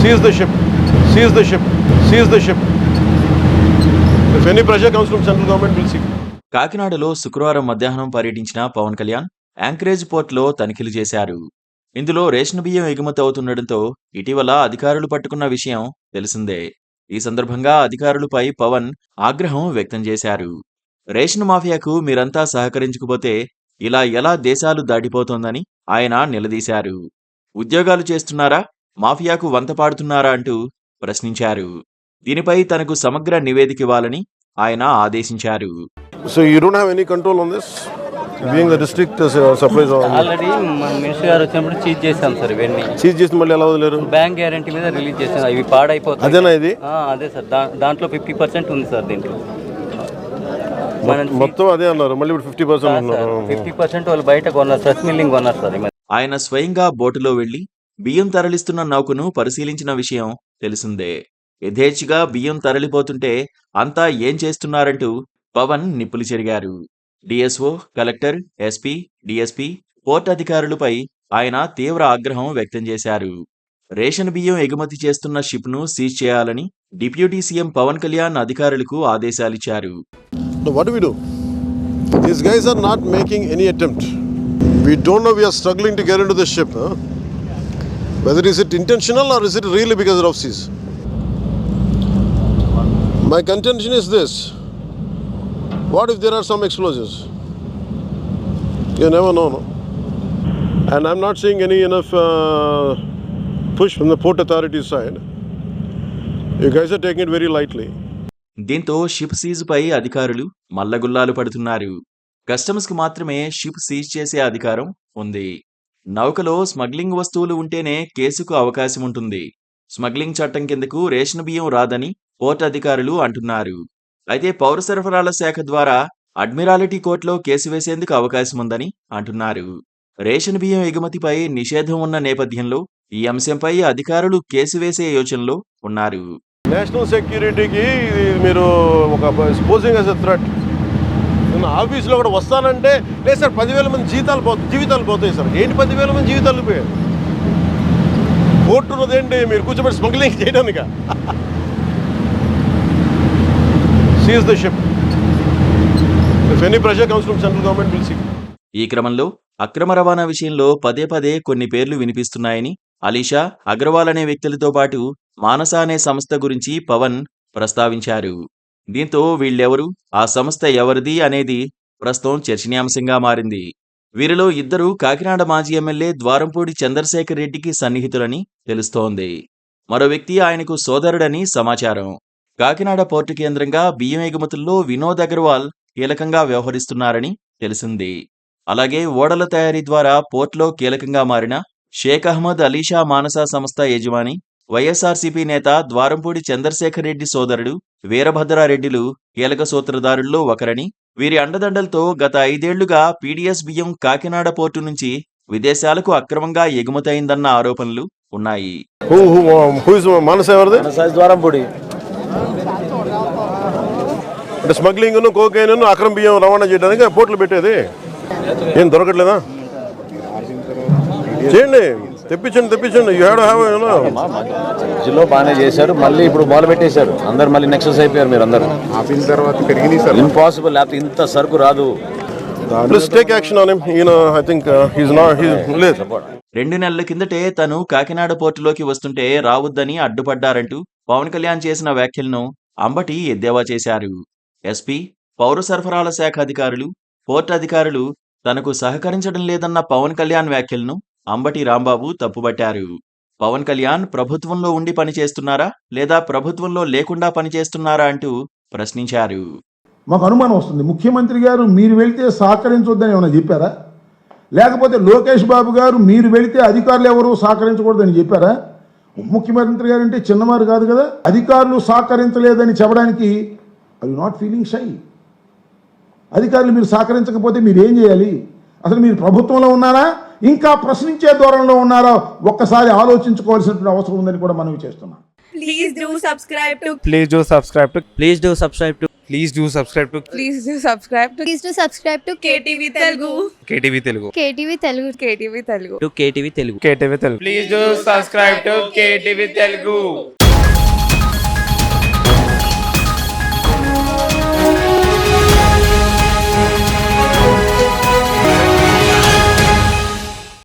Seize the ship. Seize the ship. Seize the ship. If any pressure comes from central government, we'll see. కాకినాడలో శుక్రవారం మధ్యాహ్నం పర్యటించిన Pawan Kalyan anchorage పోర్ట్లో తనిఖీలు చేశారు. ఇందులో రేషన్ బియ్యం ఎగుమతి అవుతుండటంతో ఇటీవల అధికారులు పట్టుకున్న విషయం తెలిసిందే. ఈ సందర్భంగా అధికారులపై పవన్ ఆగ్రహం వ్యక్తం చేశారు. రేషన్ మాఫియాకు మీరంతా సహకరించకపోతే ఇలా ఎలా దేశాలు దాటిపోతోందని ఆయన నిలదీశారు. ఉద్యోగాలు చేస్తున్నారా, మాఫియాకు వంత పాడుతున్నారా అంటూ ప్రశ్నించారు. దీనిపై తనకు సమగ్ర నివేదిక ఇవ్వాలని ఆయన ఆదేశించారు. So you don't have any control on this? Being the district supplies already మన మినిస్టర్ గారు వచ్చినప్పుడు చీజ్ చేశాం సార్. ఇవన్నీ చీజ్ చేసిన మళ్ళీ ఎలా వదిలేరు? బ్యాంక్ గ్యారంటీ మీద రిలీజ్ చేశాం. ఇవి పాడైపోతాయి. అదేనా ఇది? అదే సార్. దాంట్లో 50% ఉంది సార్. దీంట్లో మొత్తం అదే అన్నారు. మళ్ళీ ఇప్పుడు 50% అన్నారు. 50% వాళ్ళు బయట కొన్నారు, ప్రెస్ మిల్లింగ్ కొన్నారు సార్. ఆయన స్వయంగా బోటులో వెళ్లి బియ్యం తరలిస్తున్న నౌకను పరిశీలించిన విషయం తెలిసిందే. యథేచ్ఛగా బియ్యం తరలిపోతుంటే అంతా ఏం చేస్తున్నారంటూ పవన్ నిప్పులు చెరిగారు. DSO, collector, SP, DSP, port అధికారులపై ఆయన తీవ్ర ఆగ్రహం వ్యక్తం చేశారు. రేషన్ బియ్యం ఎగుమతి చేస్తున్న షిప్ను సీజ్ చేయాలని డిప్యూటీ సీఎం పవన్ కళ్యాణ్ అధికారులకు ఆదేశాలిచ్చారు. What do we do? These guys are not making any attempt. We don't know, we are struggling to get into the ship. Whether is it intentional or is it really because of seas? My contention is this. What if there are some explosives? You never know, no? And I'm not seeing any enough push from the port authority side. You guys are taking it very lightly. దీంతో ship సీజుపై అధికారులు మల్లగుల్లాలు పడుతున్నారు. కస్టమ్స్కు మాత్రమే ship seize చేసే అధికారం ఉంది. నౌకలో smuggling వస్తువులు ఉంటేనే కేసుకు అవకాశం ఉంటుంది. స్మగ్లింగ్ చట్టం కిందకు రేషన్ బియ్యం రాదని పోర్ట్ అధికారులు అంటున్నారు. అయితే పౌర సరఫరాల శాఖ ద్వారా అడ్మిరాలిటీ కోర్టులో కేసు వేసేందుకు అవకాశం ఉందని అంటున్నారు. రేషన్ బియ్యం ఎగుమతిపై నిషేధం ఉన్న నేపథ్యంలో ఈ అంశంపై అధికారులు కేసు వేసే యోచనలో ఉన్నారు. నేషనల్ సెక్యూరిటీకి మీరు ఒక పోజింగ్ యాజ్ ఎ థ్రెట్. నేను ఆఫీస్లో కూడా వస్తానంటే లేదు సార్ 10,000 మంది జీవితాలు పోతాయి సార్. ఏంటి 10,000 మంది జీవితాలు పోయాయి? కోర్టు ఉన్నదేంటి మీరు కూర్చోబెట్టి smuggling చేయడానిక? Seize the ship. If any pressure comes from central government, we'll see. ఈ క్రమంలో అక్రమ రవాణా విషయంలో పదే పదే కొన్ని పేర్లు వినిపిస్తున్నాయని అలీషా, అగర్వాల్ అనే వ్యక్తులతో పాటు మానస అనే సంస్థ గురించి పవన్ ప్రస్తావించారు. దీంతో వీళ్ళెవరు, ఆ సంస్థ ఎవరిది అనేది ప్రస్తుతం చర్చనీయాంశంగా మారింది. వీరిలో ఇద్దరు కాకినాడ మాజీ ఎమ్మెల్యే ద్వారంపూడి చంద్రశేఖర్ రెడ్డికి సన్నిహితులని తెలుస్తోంది. మరో వ్యక్తి ఆయనకు సోదరుడని సమాచారం. కాకినాడ పోర్టు కేంద్రంగా బియ్యం ఎగుమతుల్లో వినోద్ అగర్వాల్ కీలకంగా వ్యవహరిస్తున్నారని తెలిసింది. అలాగే ఓడల తయారీ ద్వారా పోర్టులో కీలకంగా మారిన షేక్ అహ్మద్ అలీషా మానస సంస్థ యజమాని, వైఎస్ఆర్సీపీ నేత ద్వారంపూడి చంద్రశేఖర్ రెడ్డి సోదరుడు వీరభద్రారెడ్డిలు కీలక సూత్రధారుల్లో ఒకరని, వీరి అండదండలతో గత 5 ఏళ్లుగా పీడీఎస్ బియ్యం కాకినాడ పోర్టు నుంచి విదేశాలకు అక్రమంగా ఎగుమతైందన్న ఆరోపణలు ఉన్నాయి. అంటే స్మగ్లింగ్, కోకైన్, అక్రమ బియ్యం రవాణా చేయడానికి పోర్టులు పెట్టేది ఏం దొరకట్లేదా? చేయండి, తెప్పించండి. జిల్లో బాగానే చేశారు. మళ్ళీ ఇప్పుడు మొదలు పెట్టేశారు. అందరు మళ్ళీ నెక్సెస్ అయిపోయారు. మీరు అందరు ఆపిన తర్వాత పెరిగింది సార్. ఇంపాసిబుల్, లేకపోతే ఇంత సరుకు రాదు. Take action on him. I think he's not 2 నెలల కిందటే తను కాకినాడ పోర్టులోకి వస్తుంటే రావద్దని అడ్డుపడ్డారంటూ పవన్ కళ్యాణ్ చేసిన వ్యాఖ్యలను అంబటి ఎద్దేవా చేశారు. ఎస్పీ, పౌర సరఫరాల శాఖ అధికారులు, పోర్టు అధికారులు తనకు సహకరించడం లేదన్న పవన్ కళ్యాణ్ వ్యాఖ్యలను అంబటి రాంబాబు తప్పుబట్టారు. పవన్ కళ్యాణ్ ప్రభుత్వంలో ఉండి పనిచేస్తున్నారా లేదా ప్రభుత్వంలో లేకుండా పనిచేస్తున్నారా అంటూ ప్రశ్నించారు. మాకు అనుమానం వస్తుంది. ముఖ్యమంత్రి గారు మీరు వెళితే సహకరించొద్దని ఏమైనా చెప్పారా? లేకపోతే లోకేష్ బాబు గారు మీరు వెళితే అధికారులు ఎవరు సహకరించకూడదని చెప్పారా? ముఖ్యమంత్రి గారు అంటే చిన్నవారు కాదు కదా. అధికారులు సహకరించలేదని చెప్పడానికి ఐ నాట్ ఫీలింగ్ షై. అధికారులు మీరు సహకరించకపోతే మీరు ఏం చేయాలి? అసలు మీరు ప్రభుత్వంలో ఉన్నారా, ఇంకా ప్రశ్నించే ధోరణిలో ఉన్నారా? ఒక్కసారి ఆలోచించుకోవాల్సిన అవసరం ఉందని కూడా మనం చేస్తున్నాం. Please do subscribe to Please do subscribe to Please do subscribe to Please do subscribe to KTV Telugu. KTV Telugu. KTV Telugu. KTV Telugu. KTV Telugu KTV Telugu. Please do subscribe to KTV Telugu.